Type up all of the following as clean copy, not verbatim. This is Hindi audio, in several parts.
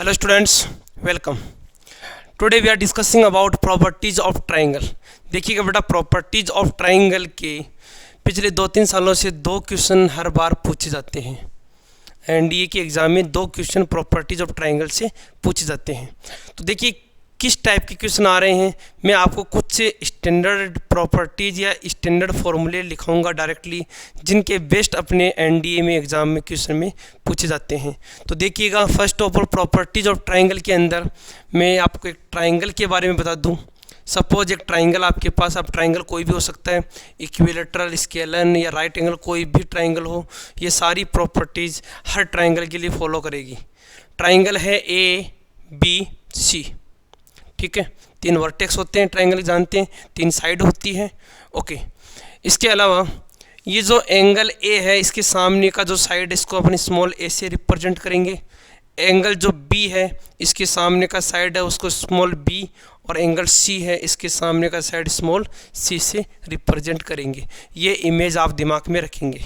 Hello students, welcome. Today we are discussing about properties of triangle. देखिएगा बेटा, प्रॉपर्टीज ऑफ ट्राइंगल के पिछले 2-3 सालों से 2 क्वेश्चन हर बार पूछे जाते हैं। एनडीए के एग्ज़ाम में 2 क्वेश्चन प्रॉपर्टीज ऑफ ट्राइंगल से पूछे जाते हैं। तो देखिए किस टाइप के क्वेश्चन आ रहे हैं। मैं आपको कुछ स्टैंडर्ड प्रॉपर्टीज या स्टैंडर्ड फॉर्मूले लिखाऊंगा डायरेक्टली, जिनके बेस्ट अपने एनडीए में एग्ज़ाम में क्वेश्चन में पूछे जाते हैं। तो देखिएगा, first of all properties of triangle के अंदर मैं आपको एक ट्राइंगल के बारे में बता दूं। सपोज एक ट्राइंगल आपके पास, अब ट्राइंगल कोई भी हो सकता है, इक्विलेटरल, स्केलन या राइट एंगल, कोई भी ट्राइंगल हो, ये सारी प्रॉपर्टीज़ हर ट्राइंगल के लिए फॉलो करेगी। ट्राइंगल है ए बी सी, ठीक है। 3 वर्टेक्स होते हैं, ट्राइंगल जानते हैं, 3 साइड होती है। ओके, इसके अलावा ये जो एंगल ए है, इसके सामने का जो साइड, इसको अपने स्मॉल ए से रिप्रेजेंट करेंगे। एंगल जो बी है, इसके सामने का साइड है, उसको स्मॉल बी, और एंगल सी है, इसके सामने का साइड स्मॉल सी से रिप्रेजेंट करेंगे। ये इमेज आप दिमाग में रखेंगे।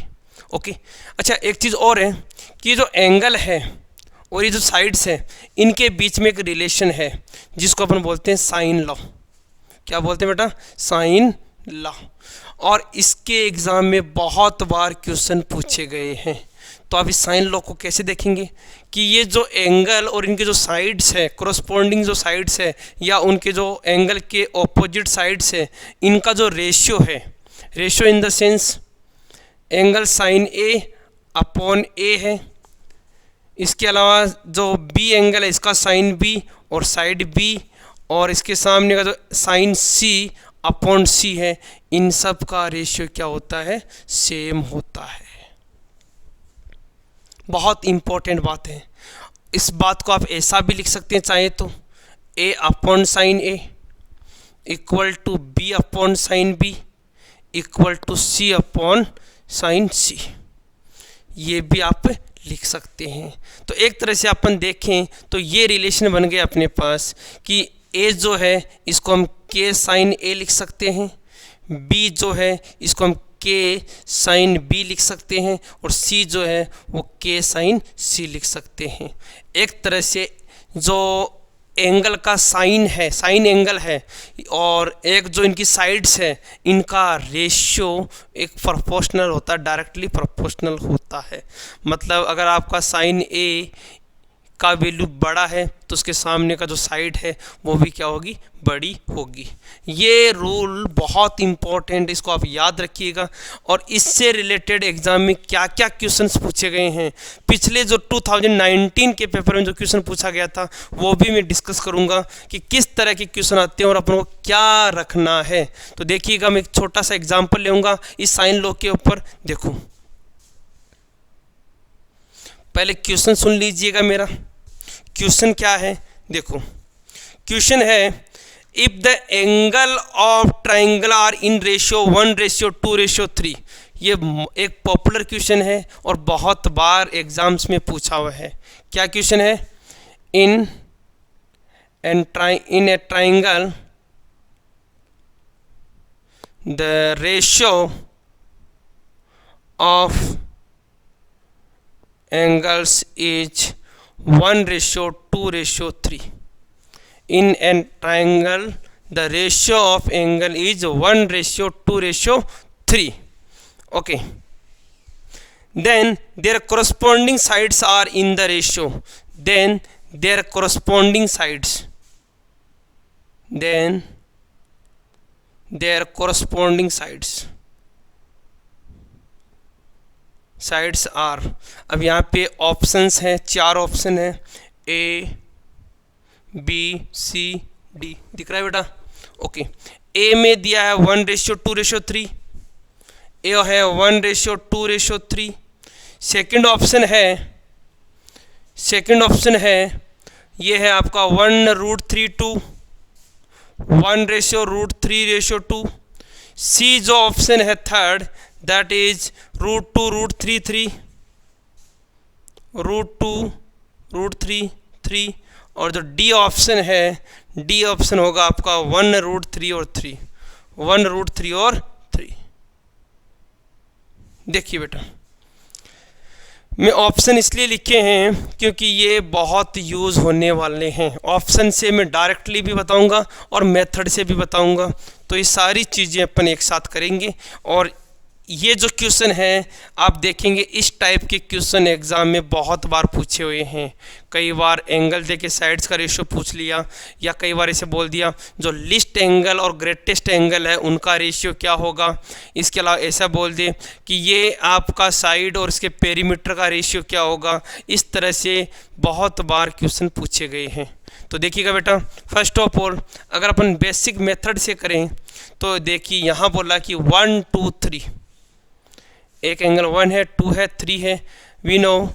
ओके, अच्छा एक चीज़ और है कि जो एंगल है और ये जो साइड्स है, इनके बीच में एक रिलेशन है जिसको अपन बोलते हैं साइन लॉ। क्या बोलते हैं बेटा? Sine law. और इसके एग्ज़ाम में बहुत बार क्वेश्चन पूछे गए हैं। तो आप इस साइन लॉ को कैसे देखेंगे कि ये जो एंगल और इनके जो साइड्स है, कोरस्पॉन्डिंग जो साइड्स है, या उनके जो एंगल के ऑपोजिट साइड्स है, इनका जो रेशियो है, ratio in the sense angle sine A upon A है। इसके अलावा जो बी एंगल है, इसका साइन बी और साइड बी, और इसके सामने का जो साइन सी अपॉन सी है, इन सब का रेशियो क्या होता है? सेम होता है। बहुत इंपॉर्टेंट बात है। इस बात को आप ऐसा भी लिख सकते हैं चाहे तो, A upon sine A equal to B upon sine B equal to C upon sine C, ये भी आप लिख सकते हैं। तो एक तरह से अपन देखें तो ये रिलेशन बन गया अपने पास कि ए जो है इसको हम के साइन ए लिख सकते हैं, बी जो है इसको हम के साइन बी लिख सकते हैं, और सी जो है वो के साइन सी लिख सकते हैं। एक तरह से जो एंगल का साइन है, साइन एंगल है, और एक जो इनकी साइड्स है, इनका रेशियो एक प्रोपोर्शनल होता है, डायरेक्टली प्रोपोर्शनल होता है। मतलब अगर आपका साइन ए का वैल्यू बड़ा है तो उसके सामने का जो साइड है वो भी क्या होगी? बड़ी होगी। ये रूल बहुत इंपॉर्टेंट, इसको आप याद रखिएगा। और इससे रिलेटेड एग्जाम में क्या क्या क्वेश्चंस पूछे गए हैं, पिछले जो 2019 के पेपर में जो क्वेश्चन पूछा गया था, वो भी मैं डिस्कस करूंगा कि किस तरह के क्वेश्चन आते हैं और अपन को क्या रखना है। तो देखिएगा, मैं एक छोटा सा एग्जाम्पल लूँगा इस साइन लॉ के ऊपर। देखो, पहले क्वेश्चन सुन लीजिएगा मेरा। क्वेश्चन क्या है? देखो, क्वेश्चन है, if the angle of triangle are in ratio 1:2:3। ये एक पॉपुलर क्वेश्चन है और बहुत बार एग्जाम्स में पूछा हुआ है। क्या क्वेश्चन है? In a triangle the ratio of angles is 1:2:3. In a triangle, the ratio of angle is 1:2:3. Okay. Then their corresponding sides are in the ratio. Then their corresponding sides. Then their corresponding sides are. अब यहाँ पे ऑप्शंस हैं, 4 ऑप्शन है, ए बी सी डी, दिख रहा है बेटा? ओके, ए में दिया है 1:2:3, ए है 1:2:3। सेकंड ऑप्शन है, ये है आपका 1√32, 1:3:2। सी जो ऑप्शन है थर्ड, दैट इज √2√33, √2√33। और जो डी ऑप्शन है, डी ऑप्शन होगा आपका 1√3 और 3, 1√3 और 3। देखिए बेटा, मैं ऑप्शन इसलिए लिखे हैं क्योंकि ये बहुत यूज़ होने वाले हैं। ऑप्शन से मैं डायरेक्टली भी बताऊंगा और मेथड से भी बताऊंगा, तो ये सारी चीज़ें अपन एक साथ करेंगे। और ये जो क्वेश्चन है आप देखेंगे, इस टाइप के क्वेश्चन एग्ज़ाम में बहुत बार पूछे हुए हैं। कई बार एंगल दे के साइड्स का रेशियो पूछ लिया, या कई बार ऐसे बोल दिया जो लिस्ट एंगल और ग्रेटेस्ट एंगल है उनका रेशियो क्या होगा। इसके अलावा ऐसा बोल दे कि ये आपका साइड और इसके पेरीमीटर का रेशियो क्या होगा। इस तरह से बहुत बार क्वेश्चन पूछे गए हैं। तो देखिएगा बेटा, फर्स्ट ऑफ ऑल अगर अपन बेसिक मेथड से करें तो देखिए यहाँ बोला कि 1 2 3, एक एंगल 1 है, 2 है, 3 है। We know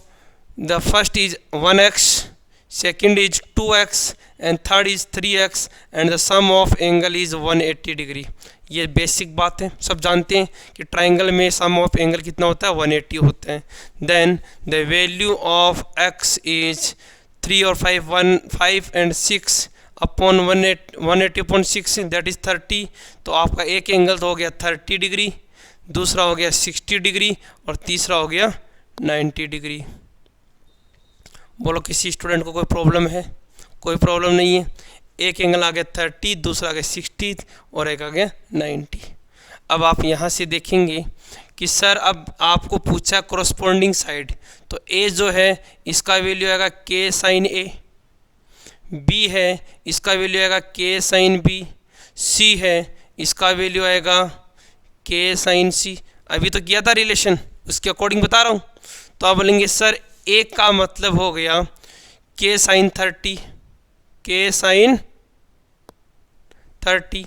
the first is 1x, second is 2x and third is 3x and the sum of angle is 180 degree. ये बेसिक बात है, सब जानते हैं कि ट्राइंगल में सम ऑफ एंगल कितना होता है, 180 होता है। Then the value of x is 3 और 5 एंड 6 अपॉन 180/6 दैट इज 30। तो आपका एक एंगल तो हो गया 30 डिग्री, दूसरा हो गया 60 डिग्री और तीसरा हो गया 90 डिग्री। बोलो किसी स्टूडेंट को कोई प्रॉब्लम है? कोई प्रॉब्लम नहीं है। एक एंगल आ गया 30, दूसरा आ गया 60 और एक आ गया 90। अब आप यहाँ से देखेंगे कि सर अब आपको पूछा कोरस्पॉन्डिंग साइड, तो ए जो है इसका वैल्यू आएगा k साइन ए, बी है इसका वैल्यू आएगा k साइन बी, सी है इसका वैल्यू आएगा k साइन सी। अभी तो किया था रिलेशन, उसके अकॉर्डिंग बता रहा हूँ। तो आप बोलेंगे सर ए का मतलब हो गया k sine 30, k sine 30,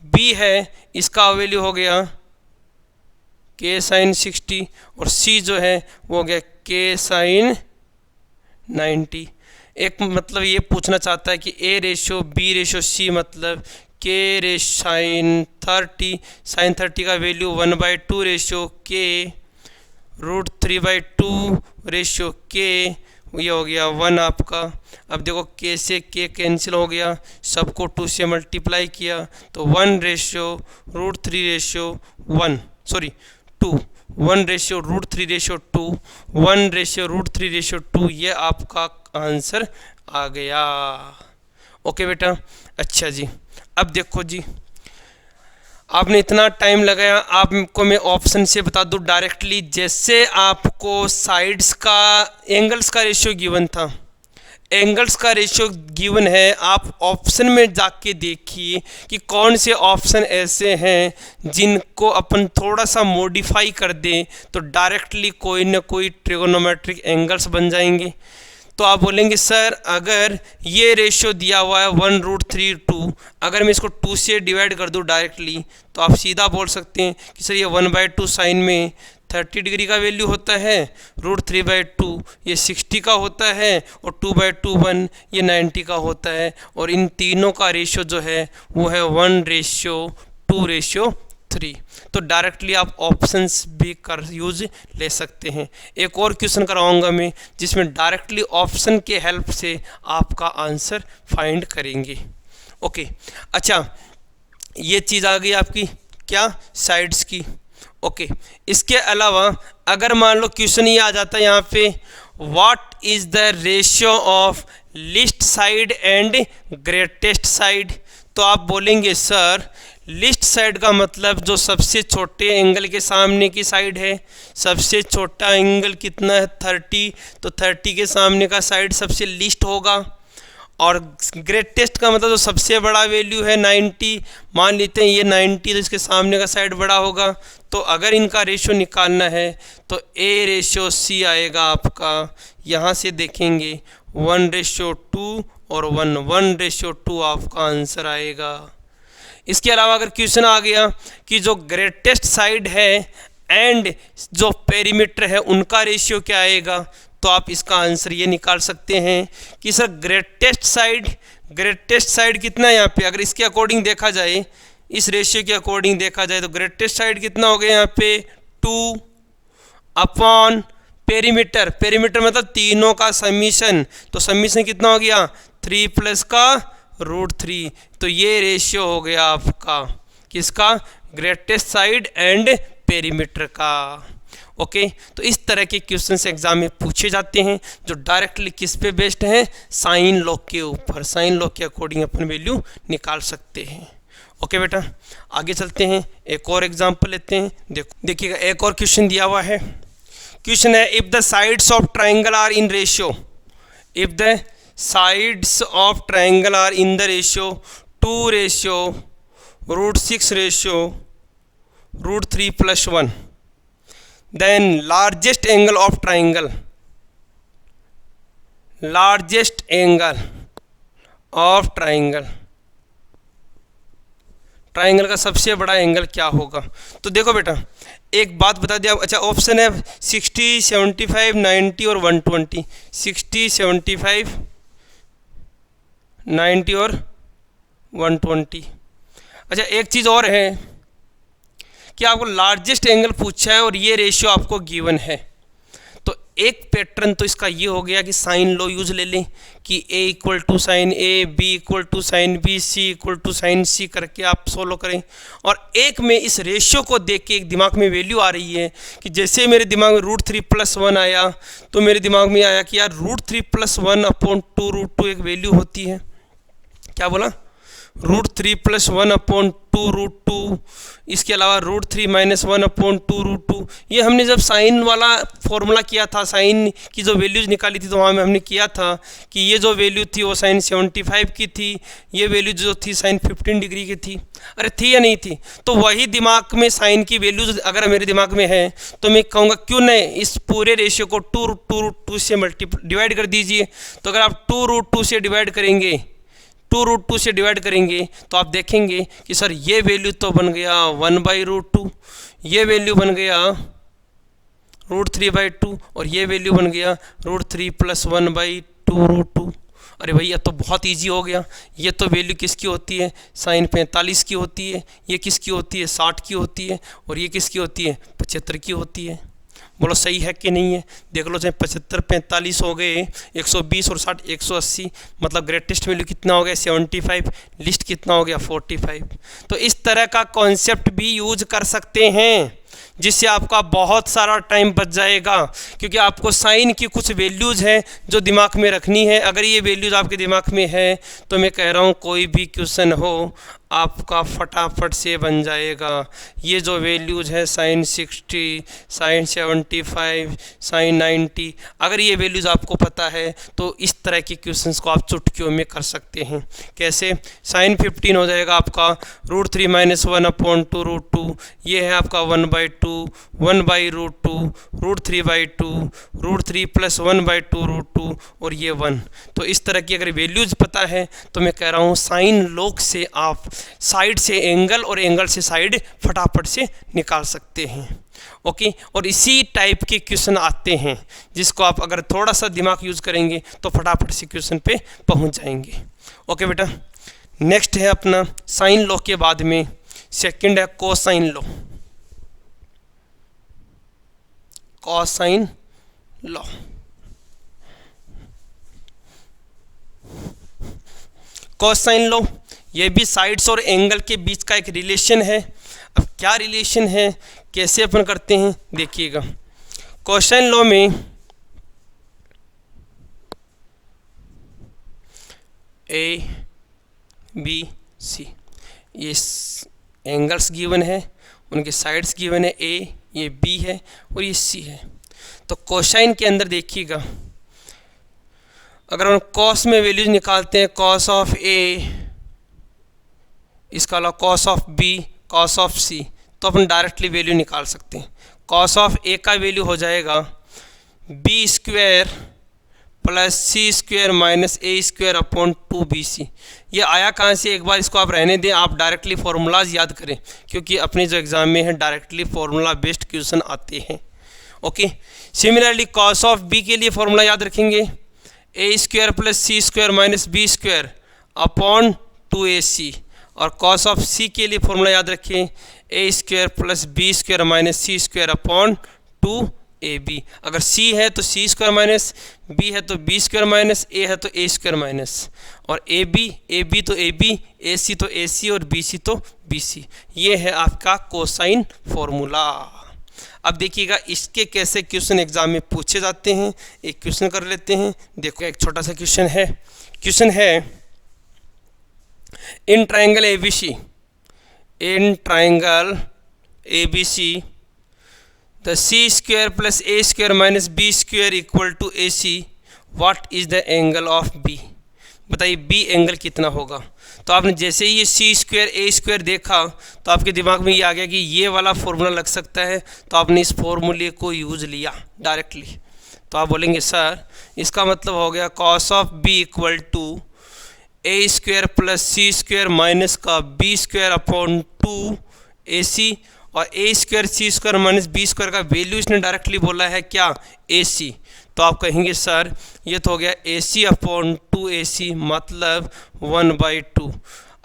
B है इसका वैल्यू हो गया k साइन 60 और सी जो है वो हो गया k साइन 90। एक मतलब ये पूछना चाहता है कि ए रेशो बी रेशो सी मतलब k साइन 30, साइन 30 का value 1/2 ratio k √3/2 ratio k, ये हो गया 1 आपका। अब देखो k से k कैंसिल हो गया, सबको 2 से मल्टीप्लाई किया तो 1 ratio √3 ratio 1, sorry 2, 1 ratio √3 ratio 2, 1 ratio √3 ratio 2, ये आपका आंसर आ गया। ओके बेटा, अच्छा जी। अब देखो जी, आपने इतना टाइम लगाया, आपको मैं ऑप्शन से बता दूं डायरेक्टली। जैसे आपको साइड्स का एंगल्स का रेशियो गिवन था, एंगल्स का रेशियो गिवन है, आप ऑप्शन में जाके देखिए कि कौन से ऑप्शन ऐसे हैं जिनको अपन थोड़ा सा मॉडिफाई कर दें तो डायरेक्टली कोई ना कोई ट्रिगोनोमेट्रिक एंगल्स बन जाएंगे। तो आप बोलेंगे सर अगर ये रेशियो दिया हुआ है 1√32, अगर मैं इसको 2 से डिवाइड कर दूं डायरेक्टली तो आप सीधा बोल सकते हैं कि सर ये 1/2 साइन में 30 डिग्री का वैल्यू होता है, √3/2 ये 60 का होता है और 2/2 1 ये 90 का होता है। और इन तीनों का रेशियो जो है वो है 1:2:3। तो डायरेक्टली आप ऑप्शंस भी कर यूज ले सकते हैं। एक और क्वेश्चन कराऊंगा मैं जिसमें डायरेक्टली ऑप्शन के हेल्प से आपका आंसर फाइंड करेंगे। ओके, अच्छा ये चीज़ आ गई आपकी क्या, साइड्स की। ओके, इसके अलावा अगर मान लो क्वेश्चन ये आ जाता है यहाँ पे, what is the ratio of list side and greatest side, तो आप बोलेंगे सर लिस्ट साइड का मतलब जो सबसे छोटे एंगल के सामने की साइड है, सबसे छोटा एंगल कितना है 30, तो 30 के सामने का साइड सबसे लिस्ट होगा। और ग्रेटेस्ट का मतलब जो सबसे बड़ा वैल्यू है 90, मान लेते हैं ये 90, तो इसके सामने का साइड बड़ा होगा। तो अगर इनका रेशियो निकालना है तो A/C आएगा आपका, यहाँ से देखेंगे 1:2 और 1:2 आपका आंसर आएगा। इसके अलावा अगर क्वेश्चन आ गया कि जो ग्रेटेस्ट साइड है एंड जो पेरीमीटर है उनका रेशियो क्या आएगा, तो आप इसका आंसर ये निकाल सकते हैं कि सर ग्रेटेस्ट साइड कितना है यहाँ पे। अगर इसके अकॉर्डिंग देखा जाए, इस रेशियो के अकॉर्डिंग देखा जाए तो ग्रेटेस्ट साइड कितना हो गया यहाँ पे 2 अपॉन पेरीमीटर मतलब तीनों का समीशन, तो समीशन कितना हो गया 3 प्लस का √3। तो ये रेशियो हो गया आपका किसका, ग्रेटेस्ट साइड एंड पेरीमीटर का। ओके, तो इस तरह के क्वेश्चन एग्जाम में पूछे जाते हैं जो डायरेक्टली किस पे बेस्ड हैं, साइन लॉ के ऊपर। साइन लॉ के अकॉर्डिंग अपन वैल्यू निकाल सकते हैं। ओके बेटा, आगे चलते हैं, एक और एग्जाम्पल लेते हैं। देखिएगा एक और क्वेश्चन दिया हुआ है। क्वेश्चन है, if the sides of triangle are in ratio, if the sides of triangle are in the ratio 2:6:√3+1, then largest angle of triangle triangle का सबसे बड़ा एंगल क्या होगा। तो देखो बेटा, एक बात बता दिया। अच्छा, ऑप्शन है 60, 75, 90 और 120। 60, 75, 90 और 120। अच्छा, एक चीज़ और है कि आपको लार्जेस्ट एंगल पूछा है और ये रेशियो आपको गिवन है। तो एक पैटर्न तो इसका ये हो गया कि साइन लॉ यूज ले लें कि A equal to sine A, B equal to sine B, C equal to sine C करके आप सोल्व करें। और एक में इस रेशियो को देख के एक दिमाग में वैल्यू आ रही है कि जैसे मेरे दिमाग में √3+1 आया तो मेरे दिमाग में आया कि यार √3+1/2√2 एक वैल्यू होती है। क्या बोला? √3+1/2√2। इसके अलावा √3-1/2√2। ये हमने जब साइन वाला फॉर्मूला किया था, साइन की जो वैल्यूज निकाली थी, तो वहाँ में हमने किया था कि ये जो वैल्यू थी वो साइन 75 की थी, ये वैल्यू जो थी साइन 15 डिग्री की थी। अरे थी या नहीं थी? तो वही दिमाग में साइन की वैल्यूज अगर मेरे दिमाग में है तो मैं कहूँगा क्यों नहीं इस पूरे रेशियो को 2√2 से डिवाइड कर दीजिए। तो अगर आप 2√2 से डिवाइड करेंगे, 2√2 से डिवाइड करेंगे तो आप देखेंगे कि सर ये वैल्यू तो बन गया 1/√2, ये वैल्यू बन गया √3/2 और ये वैल्यू बन गया √3+1/2√2। अरे भैया तो बहुत इजी हो गया। ये तो वैल्यू किसकी होती है? साइन 45 की होती है। ये किसकी होती है? 60 की होती है। और ये किसकी होती है? 75 की होती है। बोलो सही है कि नहीं है? देख लो, चाहे 75 45 हो गए, 120 और 60 180, मतलब ग्रेटेस्ट वैल्यू कितना हो गया? 75। लिस्ट कितना हो गया? 45। तो इस तरह का कॉन्सेप्ट भी यूज कर सकते हैं जिससे आपका बहुत सारा टाइम बच जाएगा, क्योंकि आपको साइन की कुछ वैल्यूज़ हैं जो दिमाग में रखनी है। अगर ये वैल्यूज़ आपके दिमाग में है तो मैं कह रहा हूँ कोई भी क्वेश्चन हो आपका फटाफट से बन जाएगा। ये जो वैल्यूज़ है साइन 60, साइन 75, साइन 90, अगर ये वैल्यूज़ आपको पता है तो इस तरह के क्वेश्चंस को आप चुटकियों में कर सकते हैं। कैसे? साइन 15 हो जाएगा आपका √3-1/2√2। ये है आपका 1/2, 1/√2, √3/2, √3+1/2√2 और ये 1। तो इस तरह की अगर वैल्यूज़ पता है तो मैं कह रहा हूँ साइन लॉग से आप साइड से एंगल और एंगल से साइड फटाफट से निकाल सकते हैं। ओके, और इसी टाइप के क्वेश्चन आते हैं जिसको आप अगर थोड़ा सा दिमाग यूज करेंगे तो फटाफट से क्वेश्चन पे पहुंच जाएंगे। ओके बेटा, नेक्स्ट है अपना साइन लॉ के बाद में सेकंड है cosine law. Cosine law, cosine law ये भी साइड्स और एंगल के बीच का एक रिलेशन है। अब क्या रिलेशन है, कैसे अपन करते हैं, देखिएगा। कोसाइन लॉ में A, B, C ये एंगल्स गिवन है, उनके साइड्स गिवन है, A, ये B है और ये C है। तो कोसाइन के अंदर देखिएगा, अगर हम कॉस में वैल्यूज निकालते हैं, कॉस ऑफ A, इसका अलावा cos of B, cos of C, तो अपन डायरेक्टली वैल्यू निकाल सकते हैं। कॉस ऑफ A का वैल्यू हो जाएगा B² plus C² minus A²/2BC। ये आया कहाँ से? एक बार इसको आप रहने दें, आप डायरेक्टली फार्मूलाज याद करें, क्योंकि अपने जो एग्जाम में है डायरेक्टली फार्मूला बेस्ड क्वेश्चन आते हैं। Okay, similarly cos of B के लिए फार्मूला याद रखेंगे, A² plus C² minus B²/2AC। और कॉस ऑफ C के लिए फॉर्मूला याद रखें, A² plus B² minus C²/2AB। अगर C है तो C² माइनस, B है तो B² माइनस, A है तो A² माइनस, और AB तो AB, AC तो AC और BC तो BC। ये है आपका कोसाइन फॉर्मूला। अब देखिएगा इसके कैसे क्वेश्चन एग्जाम में पूछे जाते हैं, एक क्वेश्चन कर लेते हैं। देखो एक छोटा सा क्वेश्चन है in triangle ABC the C square plus A square minus B square equal to AC, what is the angle of B। बताइए बी एंगल कितना होगा। तो आपने जैसे ही ये सी स्क्वायर ए स्क्वायर देखा तो आपके दिमाग में ये आ गया कि ये वाला फॉर्मूला लग सकता है, तो आपने इस फॉर्मूले को यूज़ लिया डायरेक्टली। तो आप बोलेंगे सर इसका मतलब हो गया cos of B equal to A square plus C square minus का बी स्क्वायर अपॉन 2AC, और A square C square minus B square का वैल्यू इसने डायरेक्टली बोला है क्या AC। तो आप कहेंगे सर ये तो हो गया AC अपॉन 2AC मतलब 1/2।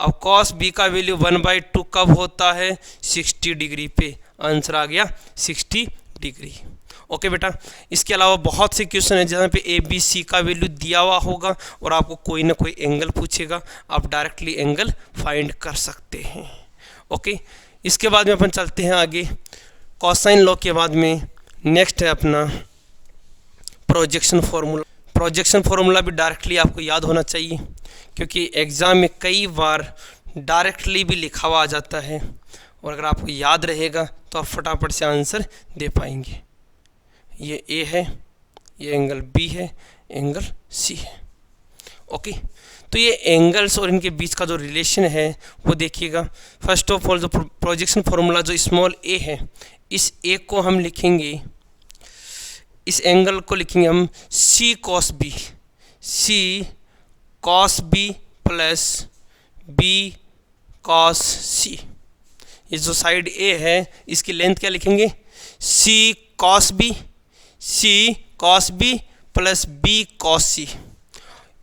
अब कॉस बी का वैल्यू 1/2 कब होता है 60 डिग्री पे, आंसर आ गया 60 डिग्री। ओके बेटा, इसके अलावा बहुत से क्वेश्चन हैं जहाँ पे ABC का वैल्यू दिया हुआ होगा और आपको कोई ना कोई एंगल पूछेगा, आप डायरेक्टली एंगल फाइंड कर सकते हैं। ओके, इसके बाद में अपन चलते हैं आगे। कोसाइन लॉ के बाद में नेक्स्ट है अपना प्रोजेक्शन फार्मूला। प्रोजेक्शन फार्मूला भी डायरेक्टली आपको याद होना चाहिए, क्योंकि एग्ज़ाम में कई बार डायरेक्टली भी लिखा हुआ आ जाता है, और अगर आपको याद रहेगा तो आप फटाफट से आंसर दे पाएंगे। ये A है, ये एंगल B है, एंगल C है। ओके, तो ये एंगल्स और इनके बीच का जो रिलेशन है वो देखिएगा। फर्स्ट ऑफ ऑल जो प्रोजेक्शन फार्मूला जो स्मॉल a है, इस a को हम लिखेंगे, इस एंगल को लिखेंगे हम C cos B plus B cos C। ये जो साइड A है इसकी लेंथ क्या लिखेंगे C cos B plus B cos C।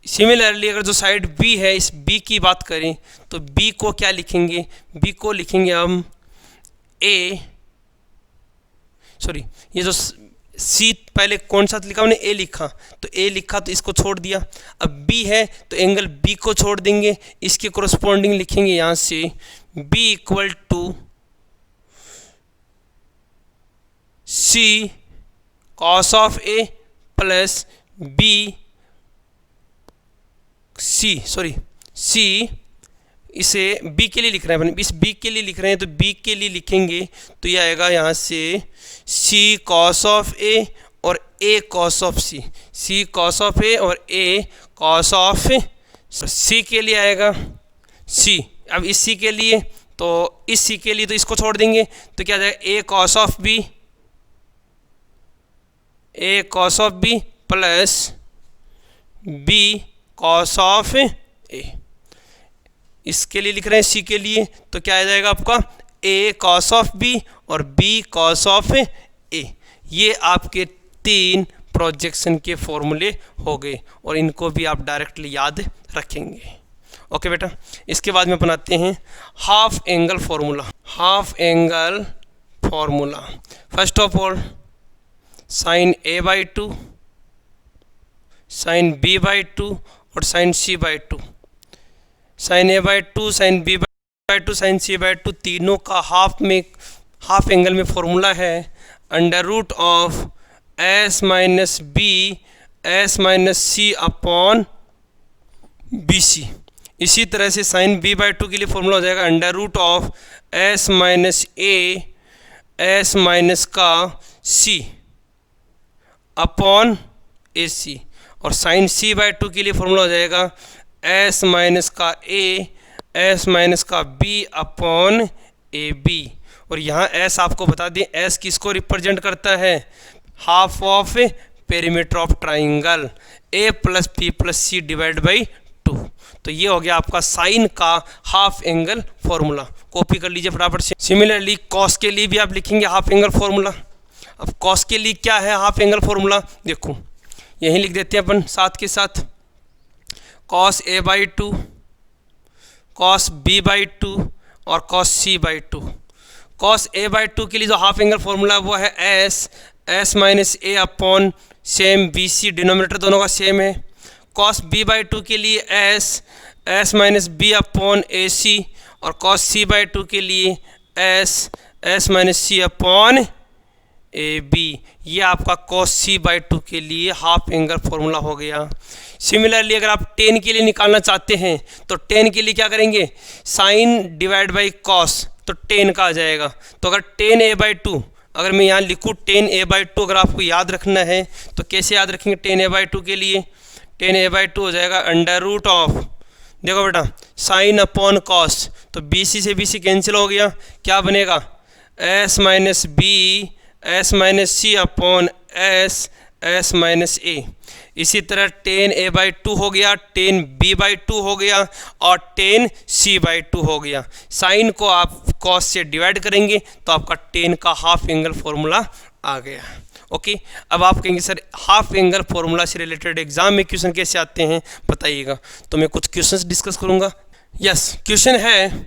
Similarly अगर जो साइड B है, इस B की बात करें तो B को क्या लिखेंगे, B को लिखेंगे हम ये जो C पहले कौन सा लिखा हमने A लिखा, तो A लिखा तो इसको छोड़ दिया। अब B है तो एंगल B को छोड़ देंगे, इसके कोरस्पॉन्डिंग लिखेंगे यहाँ से B equal to C cos of A plus B C इसे B के लिए लिख रहे हैं, इस B के लिए लिख रहे हैं तो B के लिए लिखेंगे तो ये आएगा यहाँ से C cos ऑफ A और A cos of C cos of A और A cos ऑफ C के लिए आएगा C। अब इस C के लिए तो इस C के लिए तो इसको छोड़ देंगे तो क्या आ जाएगा A cos of B plus B cos of A। इसके लिए लिख रहे हैं C के लिए तो क्या आ जाएगा आपका A cos ऑफ B और B cos ऑफ A। ये आपके 3 प्रोजेक्शन के फॉर्मूले हो गए और इनको भी आप डायरेक्टली याद रखेंगे। ओके बेटा, इसके बाद में बनाते हैं half angle formula. First of all sine A/2, sine B/2 और sine C/2। Sign A/2, sine B/2, sign C/2 तीनों का हाफ एंगल में फॉर्मूला है under root of S minus B S minus C upon BC। इसी तरह से साइन B/2 के लिए फॉर्मूला हो जाएगा under root of S minus A S minus का C अपॉन AC। और साइन C/2 के लिए फॉर्मूला हो जाएगा S माइनस का A S माइनस का B अपॉन AB। और यहाँ S आपको बता दें S किसको रिप्रेजेंट करता है, half of perimeter of triangle A plus P plus C divide by 2। तो ये हो गया आपका साइन का हाफ एंगल फॉर्मूला, कॉपी कर लीजिए फटाफट से। सिमिलरली कॉस के लिए भी आप लिखेंगे हाफ एंगल फॉर्मूला। अब कॉस के लिए क्या है हाफ एंगल फॉर्मूला, देखो यहीं लिख देते हैं अपन साथ के साथ cos A/2, cos B/2 और cos C/2। cos A/2 के लिए जो हाफ एंगल फॉर्मूला वो है S minus A upon same BC, denominator दोनों का सेम है। cos B/2 के लिए S minus B upon AC और cos C/2 के लिए S minus C upon A B, ये आपका cos c/2 के लिए हाफ एंगल फॉर्मूला हो गया। सिमिलरली अगर आप tan के लिए निकालना चाहते हैं तो tan के लिए क्या करेंगे, साइन डिवाइड बाई कॉस, तो tan का आ जाएगा। तो अगर tan a/2, अगर मैं यहाँ लिखूँ tan a/2, अगर आपको याद रखना है तो कैसे याद रखेंगे tan a/2 के लिए, tan a/2 हो जाएगा अंडर रूट ऑफ, देखो बेटा, साइन अपॉन कॉस, तो BC से BC कैंसिल हो गया, क्या बनेगा S minus B S minus C अपॉन S माइनस ए। इसी तरह tan a/2 हो गया, tan b/2 हो गया और tan c/2 हो गया। साइन को आप कॉस से डिवाइड करेंगे तो आपका tan का हाफ एंगल फॉर्मूला आ गया। ओके, अब आप कहेंगे सर हाफ एंगल फॉर्मूला से रिलेटेड एग्जाम में क्वेश्चन कैसे आते हैं बताइएगा, तो मैं कुछ क्वेश्चंस डिस्कस करूंगा। यस, क्वेश्चन है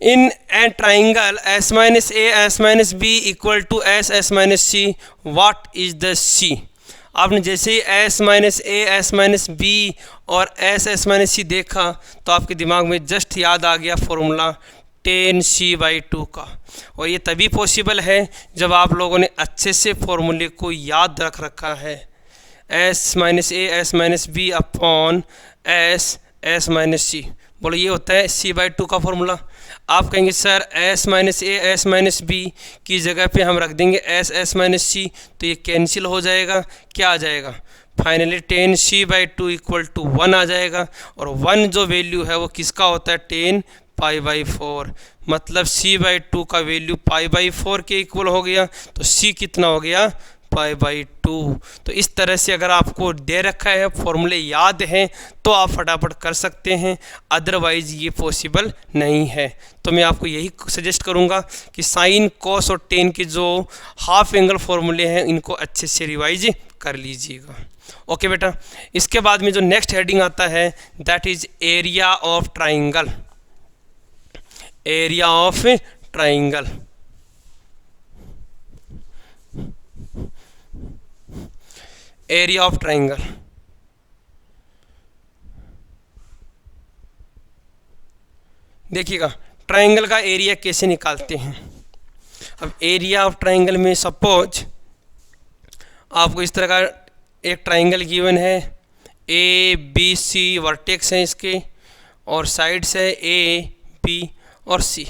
in a triangle S minus A S minus B equal to S minus C, what is the C। आपने जैसे ही S minus A S minus B और S माइनस सी देखा तो आपके दिमाग में जस्ट याद आ गया फॉर्मूला tan c/2 का। और ये तभी पॉसिबल है जब आप लोगों ने अच्छे से फॉर्मूले को याद रख रखा है, S minus A S minus B upon S minus C. बोलो ये होता है c/2 का फॉर्मूला। आप कहेंगे sir S minus A S minus B की जगह पे हम रख देंगे S माइनस सी, तो ये कैंसिल हो जाएगा, क्या आ जाएगा finally tan c/2 equal to 1 आ जाएगा। और 1 जो वैल्यू है वो किसका होता है, tan π/4, मतलब c/2 का वैल्यू π/4 के इक्वल हो गया, तो c कितना हो गया π/2। तो इस तरह से अगर आपको दे रखा है, फॉर्मूले याद हैं, तो आप फटाफट कर सकते हैं, अदरवाइज़ ये पॉसिबल नहीं है। तो मैं आपको यही सजेस्ट करूंगा कि साइन कॉस और टेन के जो हाफ एंगल फॉर्मूले हैं इनको अच्छे से रिवाइज कर लीजिएगा। ओके बेटा, इसके बाद में जो नेक्स्ट हेडिंग आता है that is area of triangle. Area of triangle, area of triangle. देखिएगा ट्राइंगल का एरिया कैसे निकालते हैं। अब एरिया ऑफ ट्राइंगल में सपोज आपको इस तरह का एक ट्राइंगल गिवन है, ए बी सी वर्टेक्स हैं इसके और साइड्स है ए बी और सी।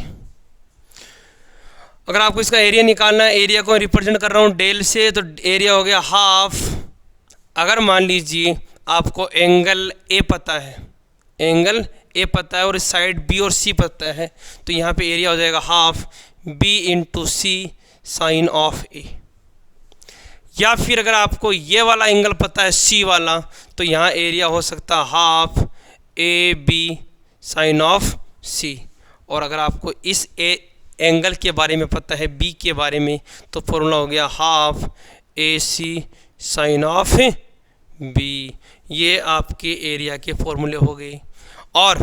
अगर आपको इसका एरिया निकालना है, एरिया को रिप्रेजेंट कर रहा हूँ डेल से, तो एरिया हो गया हाफ। अगर मान लीजिए आपको एंगल ए पता है, एंगल ए पता है और साइड बी और सी पता है, तो यहाँ पे एरिया हो जाएगा half B into C sine of A. या फिर अगर आपको ये वाला एंगल पता है सी वाला, तो यहाँ एरिया हो सकता है half A B sine of C. और अगर आपको इस एंगल के बारे में पता है बी के बारे में, तो फॉर्मूला हो गया half A C sine of B. ये आपके एरिया के फॉर्मूले हो गए। और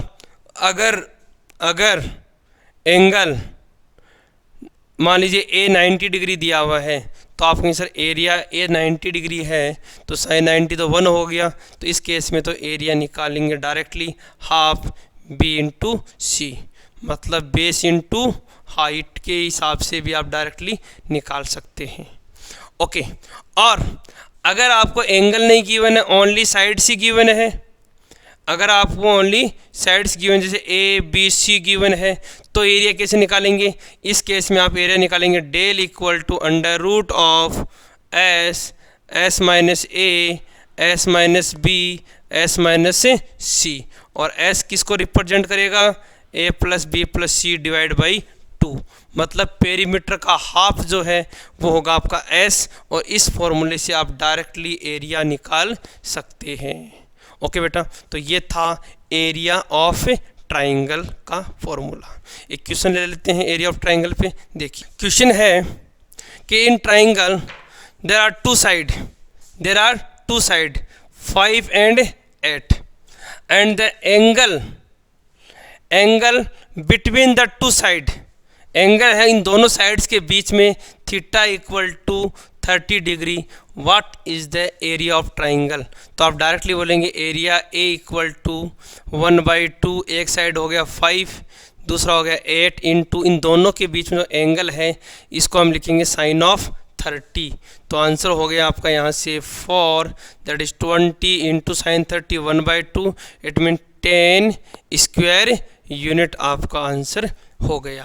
अगर एंगल मान लीजिए ए 90 डिग्री दिया हुआ है, तो आप कहें सर एरिया ए 90 डिग्री है तो साइन 90 तो 1 हो गया, तो इस केस में तो एरिया निकालेंगे डायरेक्टली हाफ बी इंटू सी, मतलब बेस इंटू हाइट के हिसाब से भी आप डायरेक्टली निकाल सकते हैं। ओके, और अगर आपको एंगल नहीं गिवन है, ओनली साइड सी गिवन है, अगर आपको ओनली साइड्स गिवन जैसे ए बी सी गिवन है, तो एरिया कैसे निकालेंगे। इस केस में आप एरिया निकालेंगे del equal to under root of S minus A S minus B S minus C. और एस किसको रिप्रेजेंट करेगा, A plus B plus C divide by 2, मतलब पेरीमीटर का हाफ जो है वो होगा आपका एस। और इस फॉर्मूले से आप डायरेक्टली एरिया निकाल सकते हैं। ओके बेटा, तो ये था एरिया ऑफ ट्राइंगल का फॉर्मूला। एक क्वेश्चन ले लेते हैं एरिया ऑफ ट्राइंगल पे। देखिए क्वेश्चन है कि in triangle there are two side 5 and 8 and the angle between the two side, angle है इन दोनों साइड्स के बीच में theta equal to 30 degree. What is the area of triangle. तो आप डायरेक्टली बोलेंगे एरिया ए इक्वल टू 1/2, एक साइड हो गया 5, दूसरा हो गया 8 इंटू इन दोनों के बीच में जो एंगल है इसको हम लिखेंगे साइन ऑफ 30, तो आंसर हो गया आपका यहाँ से 4, that is 20 into sine 30 1/2, it mean 10 square unit आपका आंसर हो गया।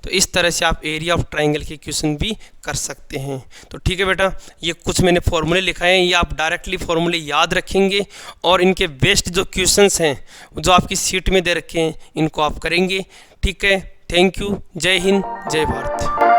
तो इस तरह से आप एरिया ऑफ ट्राइंगल के क्वेश्चन भी कर सकते हैं। तो ठीक है बेटा, ये कुछ मैंने फॉर्मूले लिखाए हैं, ये आप डायरेक्टली फॉर्मूले याद रखेंगे और इनके बेस्ट जो क्वेश्चंस हैं जो आपकी सीट में दे रखे हैं इनको आप करेंगे। ठीक है, थैंक यू, जय हिंद, जय भारत।